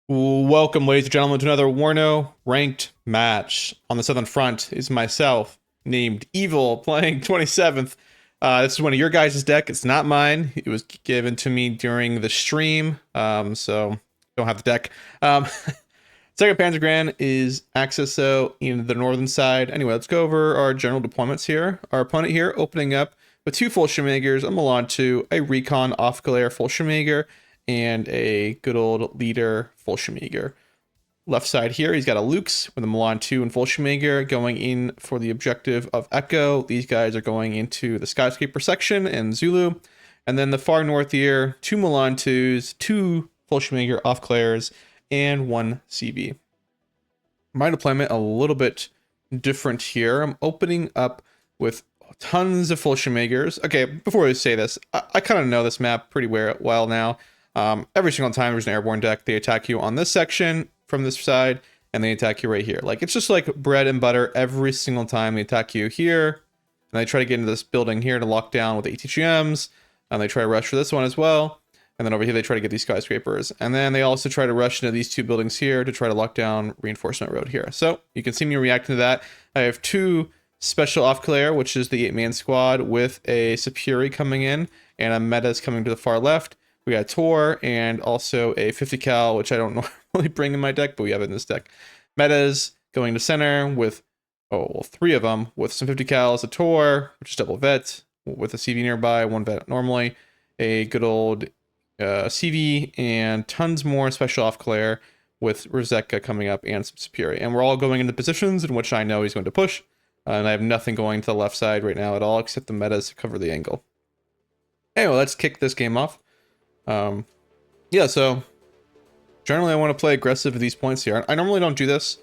Welcome, ladies and gentlemen, to another WARNO Ranked match. On the southern front is myself, named Evil, playing 27th. This is one of your guys' deck. It's not mine. It was given to me during the stream, so don't have the deck. Second Panzer Grand is Axis, though, in the northern side. Anyway, let's go over our general deployments here. Our opponent here opening up with two Fallschirmjägers, a Milan 2, a Recon off-glare Fallschirmjäger, and a good old leader Fallschirmjäger. Left side here, he's got a Lux with a Milan 2 and Fallschirmjäger going in for the objective of Echo. These guys are going into the skyscraper section and Zulu. And then the far north here, two Milan 2s, two Fallschirmjäger off-glares, and one CB. My deployment a little bit different here. I'm opening up with tons of Fallschirmjägers. Okay, before I say this, I kind of know this map pretty well now. Every single time there's an airborne deck, they attack you on this section from this side, and they attack you right here. Like, it's just like bread and butter every single time. They attack you here, and they try to get into this building here to lock down with the ATGMs, and they try to rush for this one as well. And then over here, they try to get these skyscrapers. And then they also try to rush into these two buildings here to try to lock down reinforcement road here. So you can see me reacting to that. I have two special off-glare, which is the 8-man squad with a Superi coming in, and a Metas coming to the far left. We got Tor and also a 50 cal, which I don't normally bring in my deck, but we have it in this deck. Metas going to center with, three of them with some 50 cals, a Tor, which is double vet, with a CV nearby, one vet normally, a good old CV, and tons more special off-glare with Roseka coming up and some Superior. And we're all going into positions in which I know he's going to push, and I have nothing going to the left side right now at all except the Metas to cover the angle. Anyway, let's kick this game off. Yeah, so generally I want to play aggressive at these points here. I normally don't do this.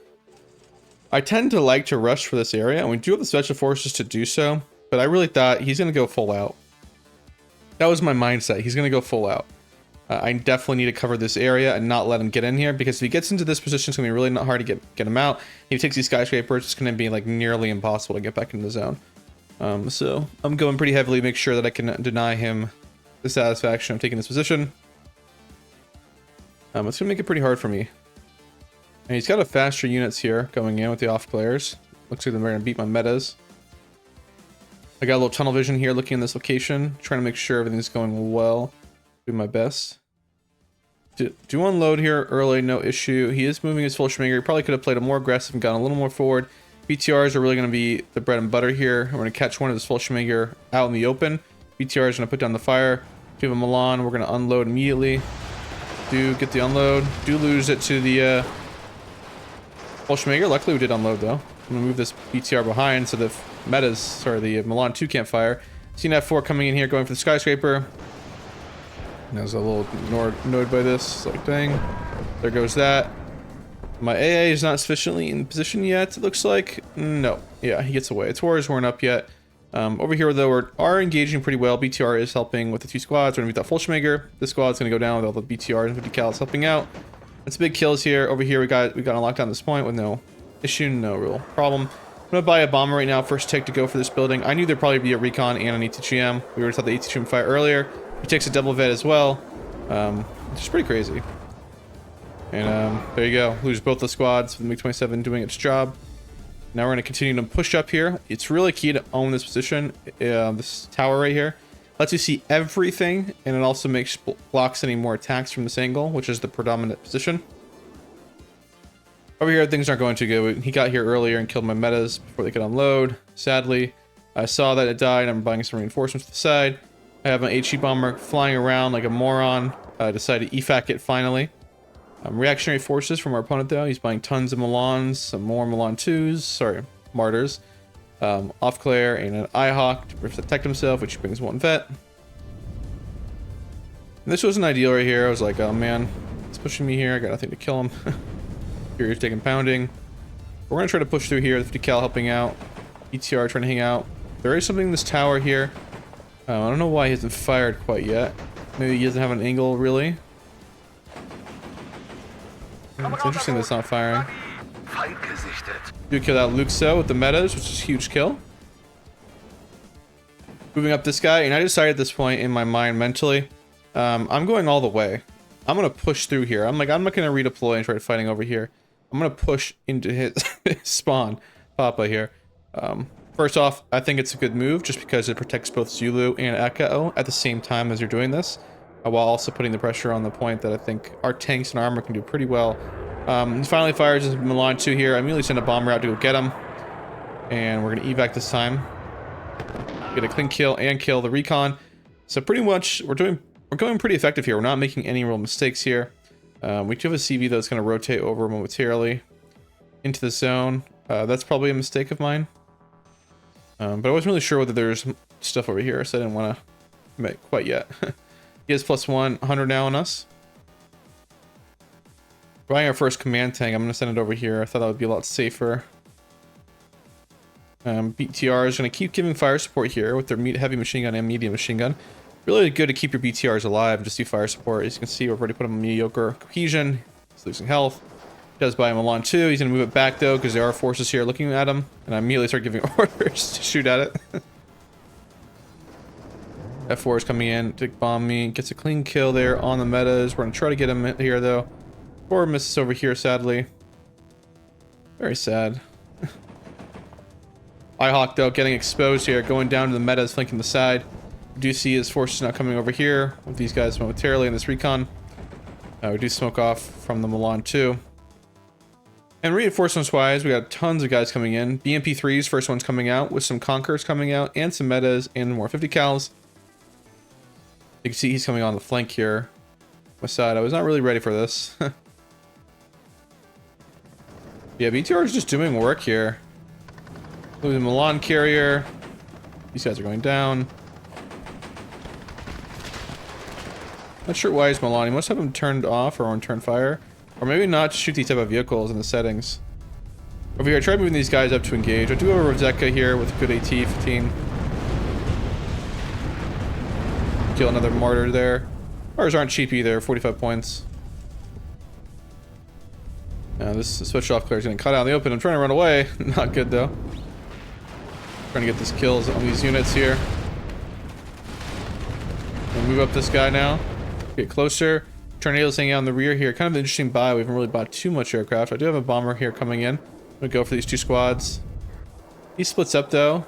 I tend to like to rush for this area, and we do have the special forces to do so, but I really thought he's going to go full out. That was my mindset. He's going to go full out. I definitely need to cover this area and not let him get in here, because if he gets into this position, it's going to be really not hard to get him out. If he takes these skyscrapers, it's going to be like nearly impossible to get back into the zone. So I'm going pretty heavily to make sure that I can deny him the satisfaction of taking this position. It's gonna make it pretty hard for me. And he's got a faster units here going in with the off glares. Looks like they're gonna beat my metas. I got a little tunnel vision here looking in this location, trying to make sure everything's going well. Do my best. Do unload here early, no issue. He is moving his Fallschirmjäger. He probably could have played a more aggressive and gotten a little more forward. BTRs are really gonna be the bread and butter here. I'm gonna catch one of this Fallschirmjäger out in the open. BTR is gonna put down the fire. Give him Milan. We're gonna unload immediately. Do get the unload. Do lose it to the Fallschirmjäger. Luckily we did unload though. I'm gonna move this BTR behind so the the Milan 2 can't fire. CNF4 coming in here, going for the skyscraper. And I was a little annoyed by this. Like, dang. There goes that. My AA is not sufficiently in position yet, it looks like. No. Yeah, he gets away. Tours weren't up yet. Over here, though, we are engaging pretty well. BTR is helping with the two squads. We're going to beat that Fallschirmjäger. This squad's going to go down with all the BTRs and 50 cals helping out. That's big kills here. Over here, we got to lock down this point with no issue, no real problem. I'm going to buy a bomber right now, first take to go for this building. I knew there'd probably be a recon and an ETGM. We already saw the ETGM fire earlier. He takes a double vet as well. It's just pretty crazy. And there you go. Lose both the squads with the MiG-27 doing its job. Now we're going to continue to push up here. It's really key to own this position. This tower right here lets you see everything, and it also blocks any more attacks from this angle, which is the predominant position. Over here, things aren't going too good. He got here earlier and killed my metas before they could unload. Sadly, I saw that it died. I'm buying some reinforcements to the side. I have an HE bomber flying around like a moron. I decided to efac it finally. Reactionary forces from our opponent though. He's buying tons of Milans, some more Milan 2s, sorry, Martyrs. Off-glare and an IHawk to protect himself, which brings one vet. And this wasn't ideal right here. I was like, oh man, it's pushing me here. I got nothing to kill him. Furious taking pounding. We're gonna try to push through here. The 50 cal helping out. ETR trying to hang out. There is something in this tower here. I don't know why he hasn't fired quite yet. Maybe he doesn't have an angle really. It's interesting that it's not firing. Do kill that Luxo with the metas, which is a huge kill. Moving up this guy, and I decided at this point in my mind mentally, I'm going all the way. I'm gonna push through here. I'm not gonna redeploy and try fighting over here. I'm gonna push into his spawn, Papa here. First off, I think it's a good move just because it protects both Zulu and Echo at the same time as you're doing this, while also putting the pressure on the point that I think our tanks and armor can do pretty well. He finally fires his Milan 2 here. I immediately send a bomber out to go get him, and we're gonna evac this time. Get a clean kill and kill the recon. So pretty much we're going pretty effective here. We're not making any real mistakes here. We do have a CV that's going to rotate over momentarily into the zone. That's probably a mistake of mine. But I wasn't really sure whether there's stuff over here, so I didn't want to make quite yet. He has plus 100 now on us. Buying our first command tank, I'm going to send it over here. I thought that would be a lot safer. BTR is going to keep giving fire support here with their heavy machine gun and medium machine gun. Really good to keep your BTRs alive and just do fire support. As you can see, we've already put him on mediocre cohesion. He's losing health. He does buy him a Milan 2. He's going to move it back though because there are forces here looking at him. And I immediately start giving orders to shoot at it. F4 is coming in to bomb me. Gets a clean kill there on the metas. We're going to try to get him here though. 4 misses over here sadly. Very sad. IHawk though getting exposed here, going down to the metas, flanking the side. We do see his forces not coming over here with these guys momentarily in this recon. We do smoke off from the Milan 2. And reinforcements wise, we got tons of guys coming in. BMP3s, first one's coming out with some Conquerors coming out and some metas and more 50 cals. You can see he's coming on the flank here. My side, I was not really ready for this. Yeah, BTR is just doing work here. Losing Milan carrier. These guys are going down. Not sure why he's Milan. He must have him turned off or on turn fire. Or maybe not to shoot these type of vehicles in the settings. Over here, I tried moving these guys up to engage. I do have a Roseka here with a good AT 15. Kill another martyr there. Martyrs aren't cheap either, 45 points. Now this switch off clear is getting cut out in the open. I'm trying to run away. Not good though. Trying to get these kills on these units here. We'll move up this guy now. Get closer. Tornadoes hanging out in the rear here. Kind of an interesting buy. We haven't really bought too much aircraft. I do have a bomber here coming in. I'm gonna go for these 2 squads. He splits up though.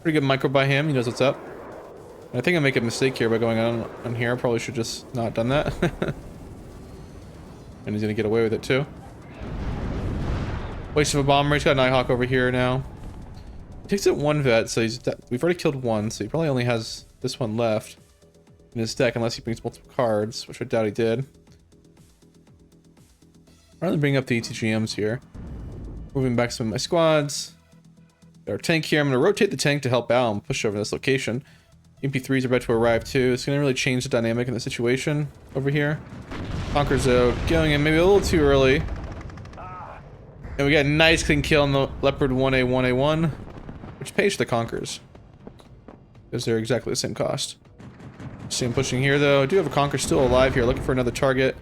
Pretty good micro by him. He knows what's up. I think I make a mistake here by going on here. I probably should just not done that. And he's gonna get away with it too. Waste of a bomber. He's got an Nighthawk over here now. He takes it 1 vet, so we've already killed 1, so he probably only has this one left in his deck unless he brings multiple cards, which I doubt he did. I'd rather bring up the ETGMs here. Moving back some of my squads. Got our tank here. I'm going to rotate the tank to help out and push over this location. MP3s are about to arrive too. It's going to really change the dynamic in the situation over here. Conquer Zone going in maybe a little too early. And we got a nice clean kill on the Leopard 1A1A1, which pays the Conquers, because they're exactly the same cost. See him pushing here though. I do have a Conquer still alive here, looking for another target.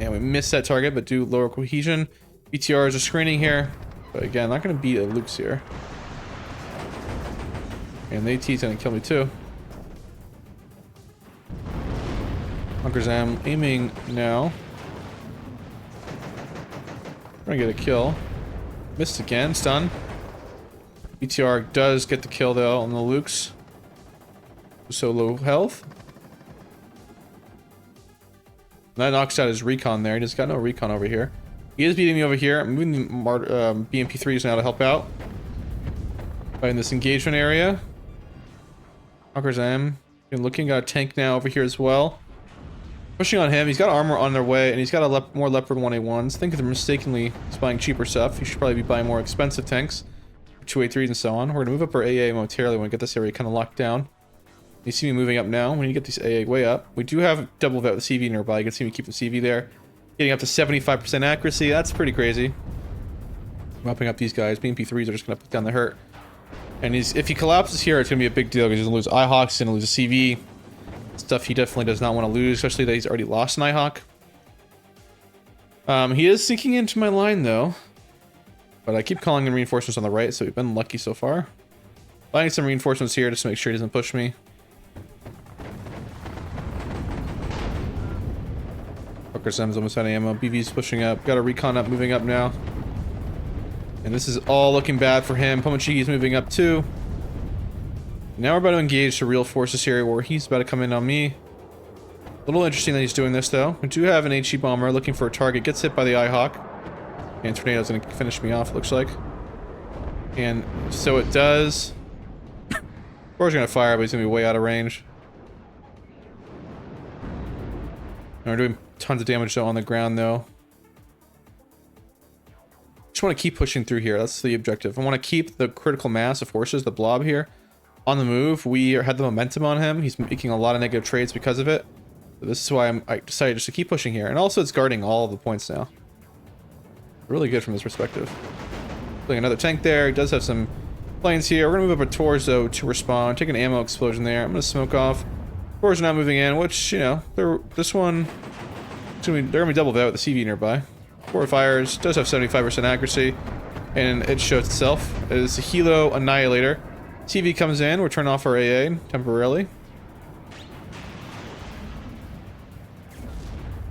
And we missed that target, but do lower cohesion. BTRs are screening here, but again, not going to beat a Luke's here. And the AT's going to kill me too. Conquers am aiming now. Trying to get a kill. Missed again, stun. BTR does get the kill though on the Lukes. So low health. That knocks out his recon there. He just got no recon over here. He is beating me over here. I'm moving the BMP3s now to help out. Right in this engagement area. Conquers am. Looking at a tank now over here as well. Pushing on him. He's got armor on their way, and he's got a more Leopard 1A1s. I think they're mistakenly buying cheaper stuff. He should probably be buying more expensive tanks. 2A3s and so on. We're going to move up our AA momentarily when we get this area kind of locked down. You see me moving up now. We need to get these AA way up. We do have double vet with CV nearby. You can see me keep the CV there. Getting up to 75% accuracy. That's pretty crazy. Mopping up these guys. BMP3s are just going to put down the hurt. And if he collapses here, it's going to be a big deal because he's going to lose IHawks, he's going to lose a CV. Stuff he definitely does not want to lose, especially that he's already lost an IHawk. He is sinking into my line though. But I keep calling in reinforcements on the right, so we've been lucky so far. Buying some reinforcements here just to make sure he doesn't push me. Conquer Sam's almost out of ammo. BV's pushing up. Got a recon up, moving up now. And this is all looking bad for him. Pomachiki's moving up too. Now we're about to engage the real forces here where he's about to come in on me. A little interesting that he's doing this though. We do have an HE bomber looking for a target. Gets hit by the IHawk. And Tornado's gonna finish me off, looks like. And so it does. Thor's gonna fire, but he's gonna be way out of range. And we're doing tons of damage though on the ground though. Just want to keep pushing through here. That's the objective. I want to keep the critical mass of forces, the blob here, on the move. We had the momentum on him. He's making a lot of negative trades because of it. So this is why I decided just to keep pushing here. And also it's guarding all of the points now. Really good from this perspective. Putting another tank there. He does have some planes here. We're going to move up a Taurus though to respawn. Take an ammo explosion there. I'm going to smoke off. Taurus not moving in, which, you know, this one, they're going to be double vet with the CV nearby. 4 fires, does have 75% accuracy, and it shows itself. It is a Helo Annihilator. CV comes in, we'll turn off our AA temporarily.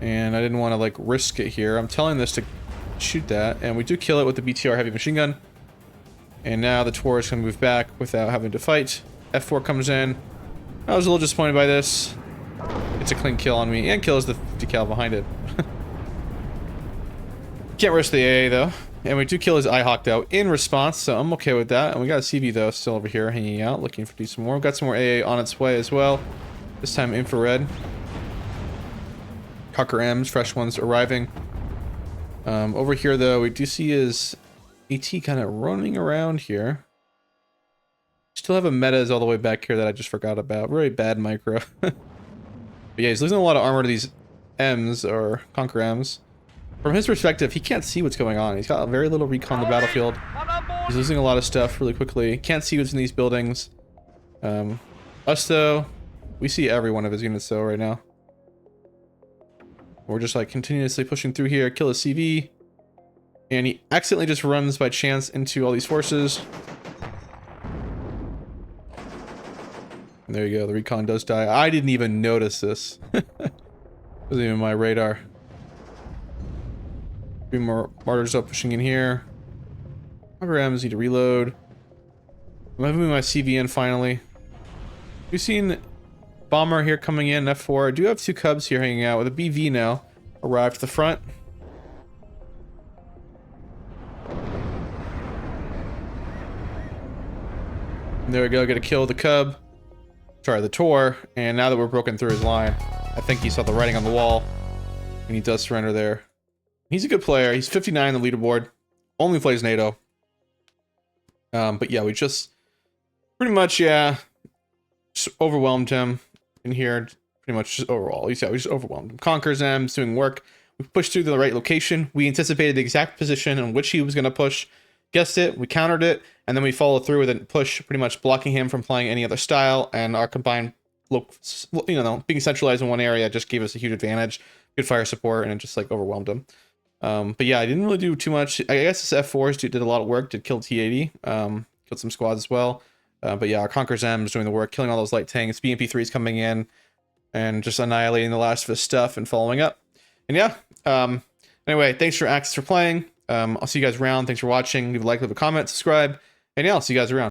And I didn't want to, like, risk it here. I'm telling this to shoot that, and we do kill it with the BTR heavy machine gun. And now the Taurus can move back without having to fight. F4 comes in. I was a little disappointed by this. It's a clean kill on me, and kills the 50 cal behind it. Can't risk the AA though. And we do kill his IHawk though in response, so I'm okay with that. And we got a CV though still over here hanging out, looking for some more. We've got some more AA on its way as well. This time infrared. Cocker M's, fresh ones arriving. Over here though, we do see his AT kind of running around here. Still have a metas all the way back here that I just forgot about. Really bad micro. But yeah, he's losing a lot of armor to these M's, or Conquer M's. From his perspective, he can't see what's going on. He's got very little recon on the battlefield. He's losing a lot of stuff really quickly. Can't see what's in these buildings. Us though, we see every one of his units though right now. We're just like continuously pushing through here, kill a CV. And he accidentally just runs by chance into all these forces. And there you go, the recon does die. I didn't even notice this. Wasn't even my radar. 3 more martyrs up pushing in here. Programs need to reload. I'm moving my CV in finally. We've seen bomber here coming in, F4. I do have 2 cubs here hanging out with a BV now. Arrived to the front. And there we go, get a kill with the cub. Sorry, the Tor. And now that we're broken through his line, I think he saw the writing on the wall. And he does surrender there. He's a good player. He's 59 on the leaderboard. Only plays NATO. But yeah, we just pretty much, yeah, just overwhelmed him in here. Pretty much just overall. Yeah, we just overwhelmed him. Conquers him, he's doing work. We pushed through the right location. We anticipated the exact position in which he was going to push. Guessed it, we countered it, and then we followed through with a push, pretty much blocking him from playing any other style, and our combined, you know, being centralized in one area just gave us a huge advantage. Good fire support, and it just like overwhelmed him. But yeah, I didn't really do too much. I guess this F4s did a lot of work, did kill T80, killed some squads as well. But yeah, our Conquer's M is doing the work, killing all those light tanks, BMP3s coming in, and just annihilating the last of his stuff and following up. And yeah, anyway, thanks for Axis for playing. I'll see you guys around. Thanks for watching. Leave a like, leave a comment, subscribe, and yeah, I'll see you guys around.